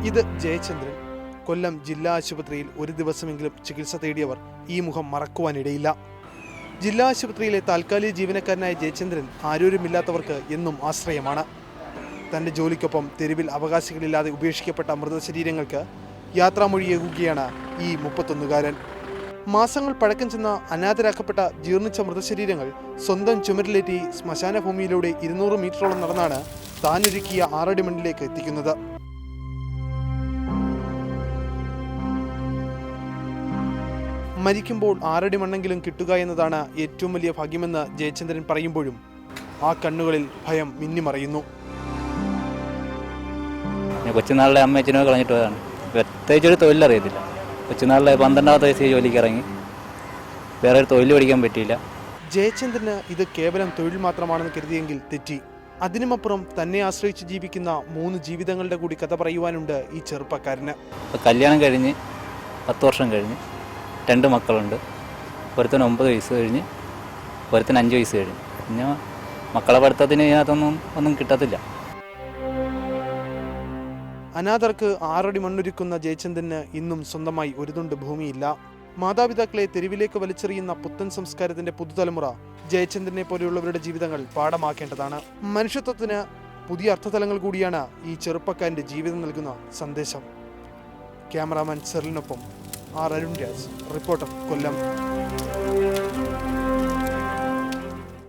ഇത് ജയചന്ദ്രൻ. കൊല്ലം ജില്ലാ ആശുപത്രിയിൽ ഒരു ദിവസമെങ്കിലും ചികിത്സ തേടിയവർ ഈ മുഖം മറക്കുവാനിടയില്ല. ജില്ലാ ആശുപത്രിയിലെ താൽക്കാലിക ജീവനക്കാരനായ ജയചന്ദ്രൻ ആരോരുമില്ലാത്തവർക്ക് എന്നും ആശ്രയമാണ്. തൻ്റെ ജോലിക്കൊപ്പം തെരുവിൽ അവകാശികളില്ലാതെ ഉപേക്ഷിക്കപ്പെട്ട മൃതശരീരങ്ങൾക്ക് യാത്രാമൊഴിയേകുകയാണ് ഈ 31കാരൻ. മാസങ്ങൾ പഴക്കം ചെന്ന അനാഥരാക്കപ്പെട്ട ജീർണിച്ച മൃതശരീരങ്ങൾ സ്വന്തം ചുമരിലേറ്റി ശ്മശാന ഭൂമിയിലൂടെ 200 മീറ്ററോളം നടന്നാണ് താനൊരുക്കിയ 6 അടി മണ്ണിലേക്ക് എത്തിക്കുന്നത്. മരിക്കുമ്പോൾ 6 അടി മണ്ണെങ്കിലും കിട്ടുക എന്നതാണ് ഏറ്റവും വലിയ ഭാഗ്യമെന്ന് ജയചന്ദ്രൻ പറയുമ്പോഴും ആ കണ്ണുകളിൽ ഭയം മിന്നിമറയുന്നു. കൊച്ചുനാളിലെ അമ്മയച്ഛനോ കളഞ്ഞിട്ട് പോയതാണ്. പ്രത്യേകിച്ചൊരു തൊഴിലറിയത്തില്ല. കൊച്ചുനാളിലെ 12ാമത്തെ വയസ്സിൽ ജോലിക്ക് ഇറങ്ങി. വേറെ ഒരു തൊഴിൽ പഠിക്കാൻ പറ്റിയില്ല. ജയചന്ദ്രന് ഇത് കേവലം തൊഴിൽ മാത്രമാണെന്ന് കരുതിയെങ്കിൽ തെറ്റി. അതിനുമപ്പുറം തന്നെ ആശ്രയിച്ച് ജീവിക്കുന്ന 3 ജീവിതങ്ങളുടെ കൂടി കഥ പറയുവാനുണ്ട് ഈ ചെറുപ്പക്കാരന്. കല്യാണം കഴിഞ്ഞ് 10 വർഷം കഴിഞ്ഞ് 2 മക്കളുണ്ട്. ഒരുത്തന് 9 വയസ്സ് കഴിഞ്ഞ്, ഒരുത്തന് 5 വയസ്സ് കഴിഞ്ഞ്. പിന്നെ മക്കളെ പഠിത്തത്തിന് ഇതിനകത്തൊന്നും കിട്ടത്തില്ല. അനാഥർക്ക് 6 അടി മണ്ണൊരുക്കുന്ന ജയചന്ദ്രന് ഇന്നും സ്വന്തമായി ഒരു തുണ്ട് ഭൂമിയില്ല. മാതാപിതാക്കളെ തെരുവിലേക്ക് വലിച്ചെറിയുന്ന പുത്തൻ സംസ്കാരത്തിന്റെ പുതുതലമുറ ജയചന്ദ്രനെ പോലെയുള്ളവരുടെ ജീവിതങ്ങൾ പാഠമാക്കേണ്ടതാണ്. മനുഷ്യത്വത്തിന് പുതിയ അർത്ഥതലങ്ങൾ കൂടിയാണ് ഈ ചെറുപ്പക്കാരന്റെ ജീവിതം നൽകുന്ന സന്ദേശം. ക്യാമറാമാൻ സെറിലിനൊപ്പം ആർ അരുൺ രാജ്, റിപ്പോർട്ടർ, കൊല്ലം.